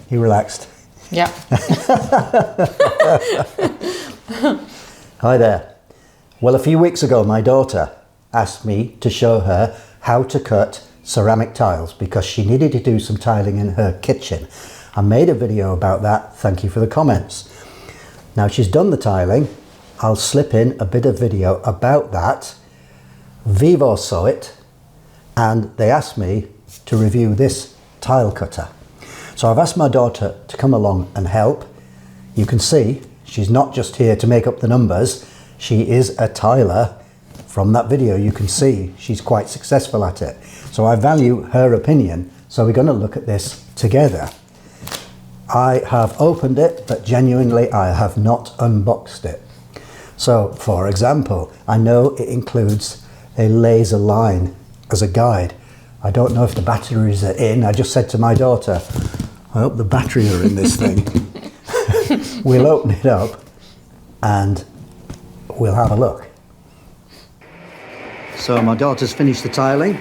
You relaxed? Yeah. Hi there. Well, a few weeks ago, my daughter asked me to show her how to cut ceramic tiles because she needed to do some tiling in her kitchen. I made a video about that. Thank you for the comments. Now she's done the tiling. I'll slip in a bit of video about that. Vevor saw it and they asked me to review this tile cutter. So I've asked my daughter to come along and help. You can see she's not just here to make up the numbers. She is a tiler. From that video you can see she's quite successful at it. So I value her opinion. So we're going to look at this together. I have opened it, but genuinely I have not unboxed it. So for example, I know it includes a laser line as a guide. I don't know if the batteries are in. I just said to my daughter, I hope the batteries are in this thing. We'll open it up and we'll have a look. So my daughter's finished the tiling.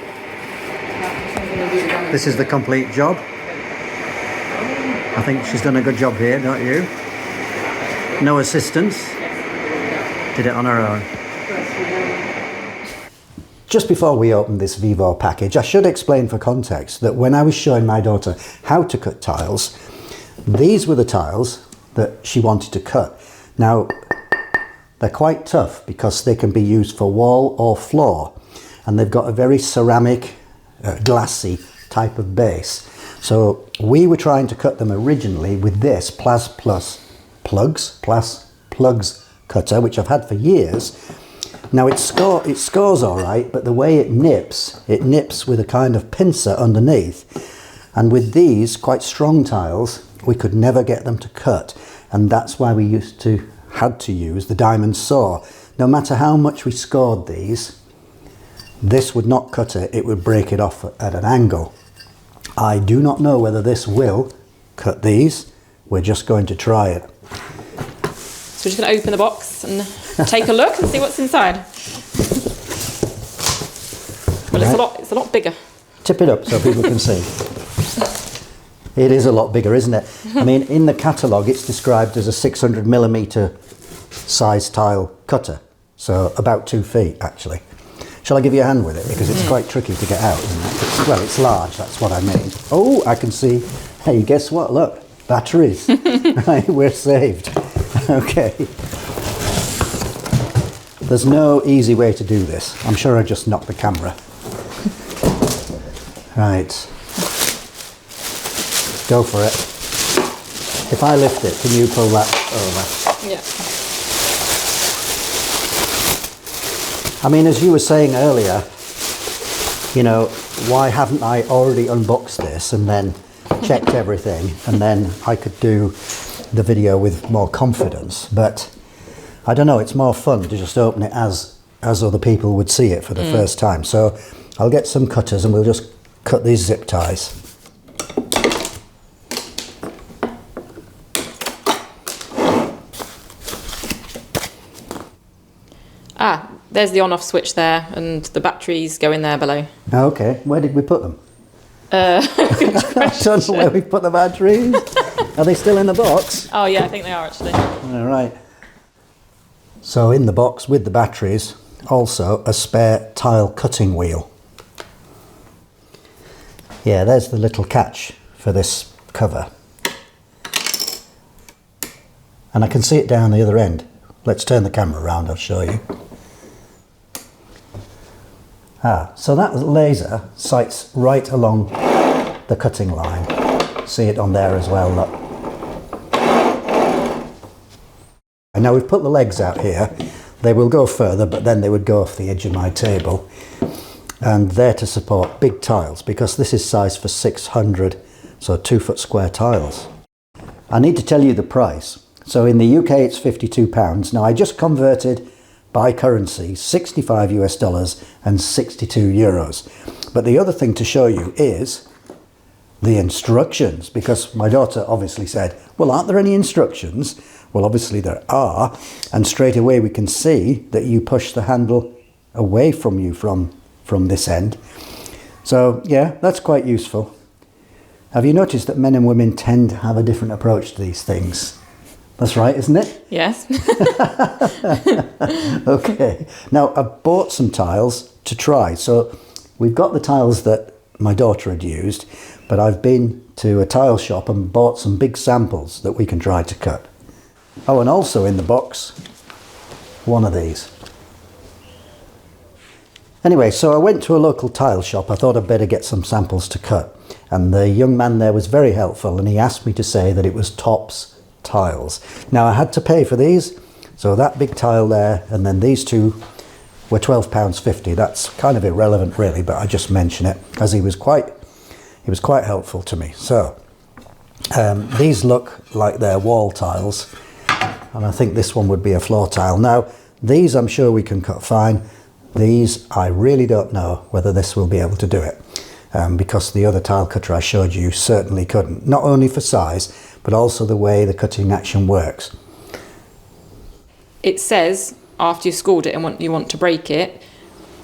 This is the complete job. I think she's done a good job here, don't you? No assistance. Did it on her own. Just before we open this Vevor package, I should explain for context that when I was showing my daughter how to cut tiles, these were the tiles that she wanted to cut. Now, they're quite tough because they can be used for wall or floor, and they've got a very ceramic, glassy type of base. So we were trying to cut them originally with this Plas Plugs cutter, which I've had for years. Now it scores all right, but the way it nips with a kind of pincer underneath. And with these quite strong tiles, we could never get them to cut. And that's why we had to use the diamond saw. No matter how much we scored these, this would not cut it, it would break it off at an angle. I do not know whether this will cut these. We're just going to try it. So we're just going to open the box and take a look and see what's inside. Well, right. It's a lot bigger. Tip it up so people can see. It is a lot bigger, isn't it? I mean, in the catalogue, it's described as a 600mm size tile cutter. So about 2 feet, actually. Shall I give you a hand with it? Because it's quite tricky to get out, isn't it? Well, it's large, that's what I mean. Oh, I can see. Hey, guess what? Look, batteries. Right, we're saved. Okay. There's no easy way to do this. I'm sure I just knocked the camera. Right. Go for it. If I lift it, can you pull that over? Yeah. I mean, as you were saying earlier, you know, why haven't I already unboxed this and then checked everything, and then I could do the video with more confidence? But I don't know, it's more fun to just open it as other people would see it for the first time. So I'll get some cutters and we'll just cut these zip ties. Ah, there's the on-off switch there, and the batteries go in there below. Okay, where did we put them? Good I don't know where we put the batteries. Are they still in the box? Oh yeah, I think they are actually. All right. So in the box with the batteries, also a spare tile cutting wheel. Yeah, there's the little catch for this cover. And I can see it down the other end. Let's turn the camera around, I'll show you. Ah, so that laser sights right along the cutting line. See it on there as well, look. And now we've put the legs out here. They will go further, but then they would go off the edge of my table. And they're to support big tiles, because this is size for 600, so 2 foot square tiles. I need to tell you the price. So in the UK it's £52. Now I just converted by currency, $65 US and 62 euros. But the other thing to show you is the instructions, because my daughter obviously said, well, aren't there any instructions? Well, obviously there are, and straight away we can see that you push the handle away from you from this end. So yeah, that's quite useful. Have you noticed that men and women tend to have a different approach to these things? That's right, isn't it? Yes. Okay. Now, I've bought some tiles to try. So we've got the tiles that my daughter had used, but I've been to a tile shop and bought some big samples that we can try to cut. Oh, and also in the box, one of these. Anyway, so I went to a local tile shop. I thought I'd better get some samples to cut. And the young man there was very helpful, and he asked me to say that it was Tops tiles. Now, I had to pay for these, so that big tile there, and then these two were £12.50. That's kind of irrelevant really, but I just mention it as he was quite helpful to me. So these look like they're wall tiles, and I think this one would be a floor tile. Now, these I'm sure we can cut fine. These I really don't know whether this will be able to do it, because the other tile cutter I showed you certainly couldn't. Not only for size, but also the way the cutting action works. It says after you've scored it and you want to break it,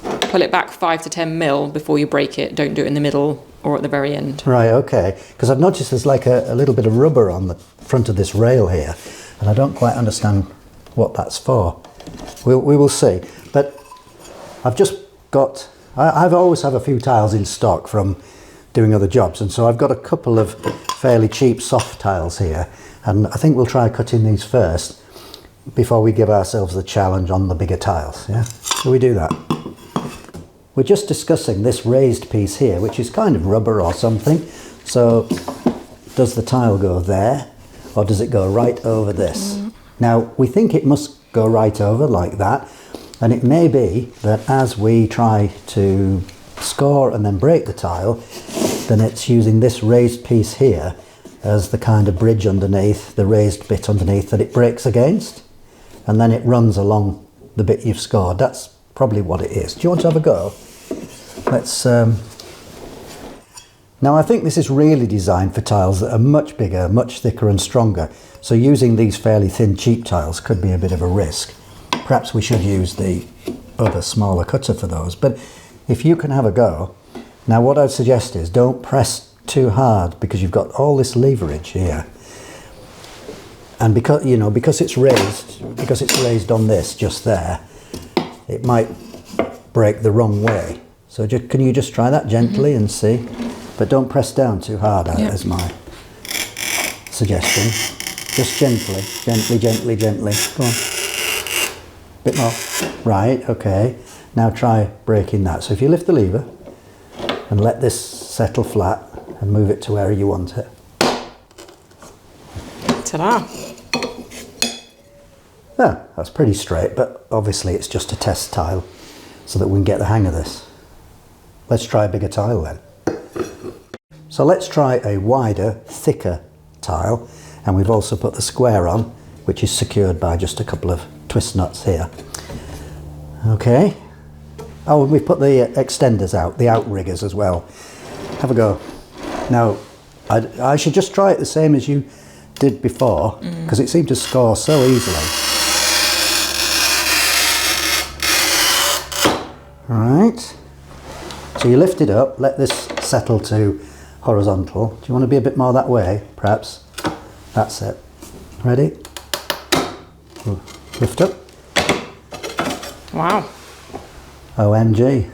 pull it back 5 to 10 mil before you break it. Don't do it in the middle or at the very end. Right, okay. Because I've noticed there's like a little bit of rubber on the front of this rail here, and I don't quite understand what that's for. We will see. But I've just got, I've always have a few tiles in stock from doing other jobs, and so I've got a couple of fairly cheap soft tiles here, and I think we'll try cutting these first before we give ourselves the challenge on the bigger tiles. Yeah, shall we do that? We're just discussing this raised piece here, which is kind of rubber or something. So does the tile go there, or does it go right over this? Now, we think it must go right over like that, and it may be that as we try to score and then break the tile, then it's using this raised piece here as the kind of bridge underneath, the raised bit underneath that it breaks against, and then it runs along the bit you've scored. That's probably what it is. Do you want to have a go? Let's now I think this is really designed for tiles that are much bigger, much thicker and stronger, so using these fairly thin cheap tiles could be a bit of a risk. Perhaps we should use the other smaller cutter for those, but if you can have a go. Now, what I'd suggest is don't press too hard, because you've got all this leverage here, and because it's raised on this just there, it might break the wrong way. So can you just try that gently and see, but don't press down too hard as my suggestion. Just gently. Go on. Bit more. Right, okay. Now try breaking that. So if you lift the lever and let this settle flat and move it to where you want it. Ta-da! Yeah, that's pretty straight, but obviously it's just a test tile so that we can get the hang of this. Let's try a bigger tile then. So let's try a wider, thicker tile, and we've also put the square on, which is secured by just a couple of twist nuts here. Okay. Oh, and we've put the extenders out, the outriggers as well. Have a go. Now, I should just try it the same as you did before, because it seemed to score so easily. All right. So you lift it up, let this settle to horizontal. Do you want to be a bit more that way, perhaps? That's it. Ready? Lift up. Wow. OMG.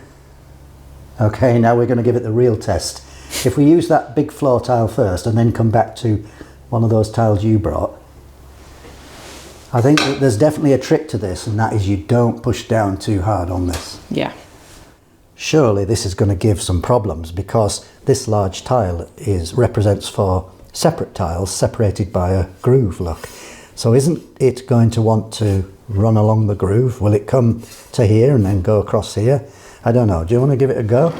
Okay, now we're going to give it the real test. If we use that big floor tile first and then come back to one of those tiles you brought, I think that there's definitely a trick to this, and that is you don't push down too hard on this. Yeah. Surely this is going to give some problems, because this large tile represents 4 separate tiles separated by a groove, look. So isn't it going to want to run along the groove? Will it come to here and then go across here? I don't know. Do you want to give it a go?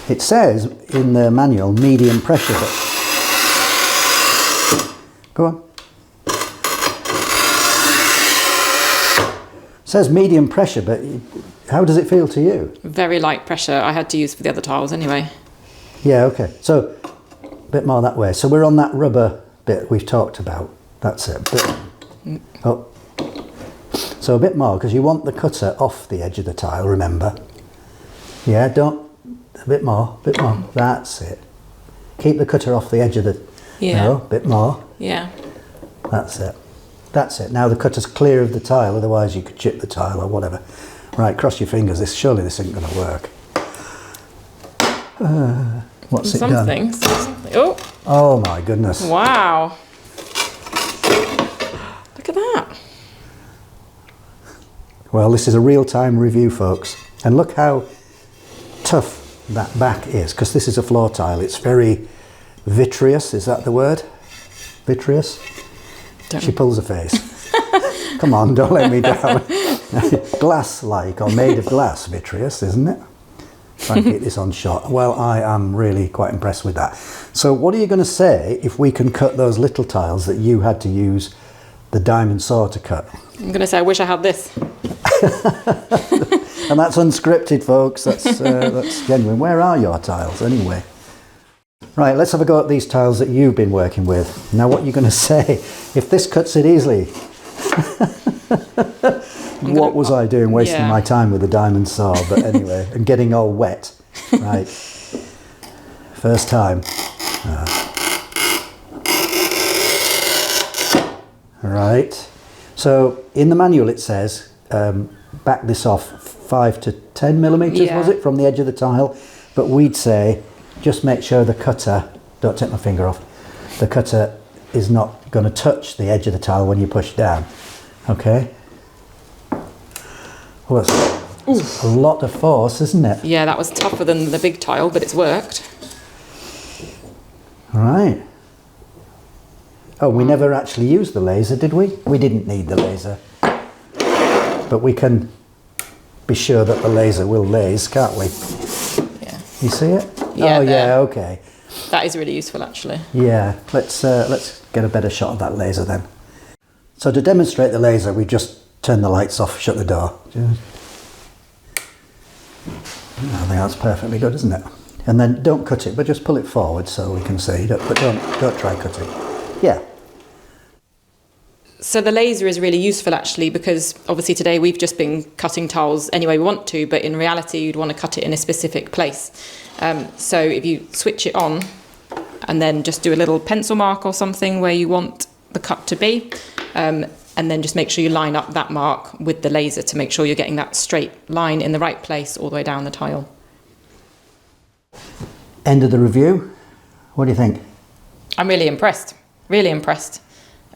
It says in the manual medium pressure, but go on. It says medium pressure, but how does it feel to you? Very light pressure. I had to use for the other tiles anyway. Yeah, okay. So a bit more that way. So we're on that rubber bit we've talked about. That's it. Oh. So a bit more, because you want the cutter off the edge of the tile, remember? Yeah, a bit more. That's it. keep the cutter off the edge of the, a bit more. Yeah. That's it. That's it. Now the cutter's clear of the tile, otherwise you could chip the tile or whatever. Right, cross your fingers. Surely this isn't going to work. What's it done? Something. Oh. Oh my goodness. Wow. Look at that. Well, this is a real-time review, folks. And look how tough that back is, because this is a floor tile. It's very vitreous. Is that the word? Vitreous? She pulls her face. Come on, don't let me down. Glass-like, or made of glass, vitreous, isn't it? Try and get this on shot. Well, I am really quite impressed with that. So what are you going to say if we can cut those little tiles that you had to use the diamond saw to cut? I'm going to say I wish I had this. And that's unscripted, folks. That's genuine. Where are your tiles anyway? Right, let's have a go at these tiles that you've been working with. Now what are you going to say if this cuts it easily? What was I doing wasting my time with a diamond saw? But anyway, and getting all wet. Right. First time. Right. So in the manual it says back this off 5 to 10 millimeters, was it, from the edge of the tile? But we'd say just make sure the cutter, don't take my finger off, the cutter is not going to touch the edge of the tile when you push down. Okay. Well, it's a lot of force, isn't it? Yeah, that was tougher than the big tile, but it's worked. All right. Oh, we never actually used the laser, did we? We didn't need the laser. But we can be sure that the laser will laze, can't we? Yeah. You see it? Yeah. Oh, yeah, okay. That is really useful, actually. Yeah, let's get a better shot of that laser then. So to demonstrate the laser, we just turn the lights off, shut the door. I think that's perfectly good, isn't it? And then don't cut it, but just pull it forward so we can see. But don't try cutting. Yeah. So the laser is really useful, actually, because obviously today we've just been cutting tiles any way we want to, but in reality you'd want to cut it in a specific place. So if you switch it on and then just do a little pencil mark or something where you want the cut to be, and then just make sure you line up that mark with the laser to make sure you're getting that straight line in the right place all the way down the tile. End of the review. What do you think? I'm really impressed. Really impressed.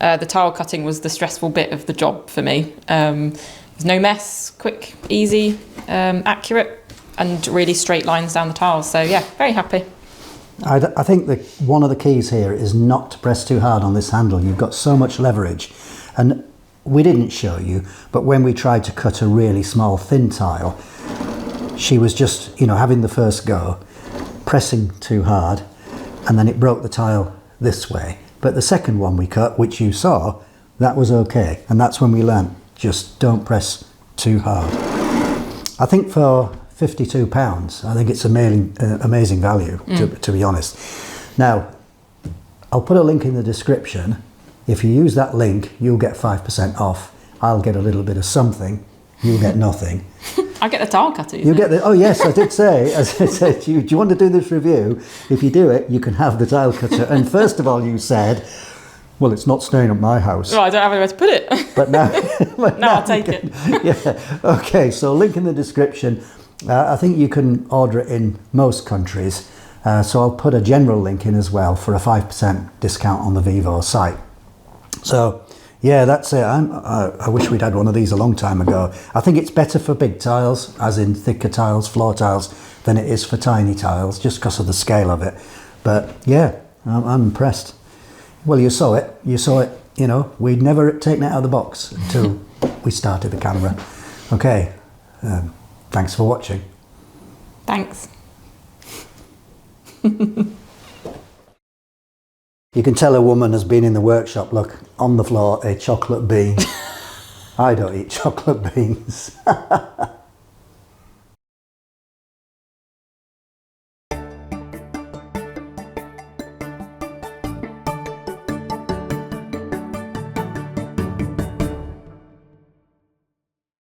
The tile cutting was the stressful bit of the job for me. There's no mess, quick, easy, accurate, and really straight lines down the tiles. So yeah, very happy. I think that one of the keys here is not to press too hard on this handle. You've got so much leverage. And we didn't show you, but when we tried to cut a really small thin tile, she was just, having the first go, pressing too hard, and then it broke the tile this way. But the second one we cut, which you saw, that was okay. And that's when we learnt, just don't press too hard. I think for £52, I think it's amazing value, to be honest. Now, I'll put a link in the description. If you use that link, you'll get 5% off. I'll get a little bit of something. You'll get nothing. I get the tile cutter. You get the. Oh yes, I did say. As I said to you, do you want to do this review? If you do it, you can have the tile cutter. And first of all, you said, "Well, it's not staying at my house." Well, I don't have anywhere to put it. But now, now I'll take it. Yeah. Okay. So link in the description. I think you can order it in most countries. So I'll put a general link in as well for a 5% discount on the Vevor site. So, yeah, that's it. I wish we'd had one of these a long time ago. I think it's better for big tiles, as in thicker tiles, floor tiles, than it is for tiny tiles, just because of the scale of it. But, yeah, I'm impressed. Well, you saw it. We'd never taken it out of the box until we started the camera. Okay, thanks for watching. Thanks. You can tell a woman has been in the workshop. Look, on the floor, a chocolate bean. I don't eat chocolate beans.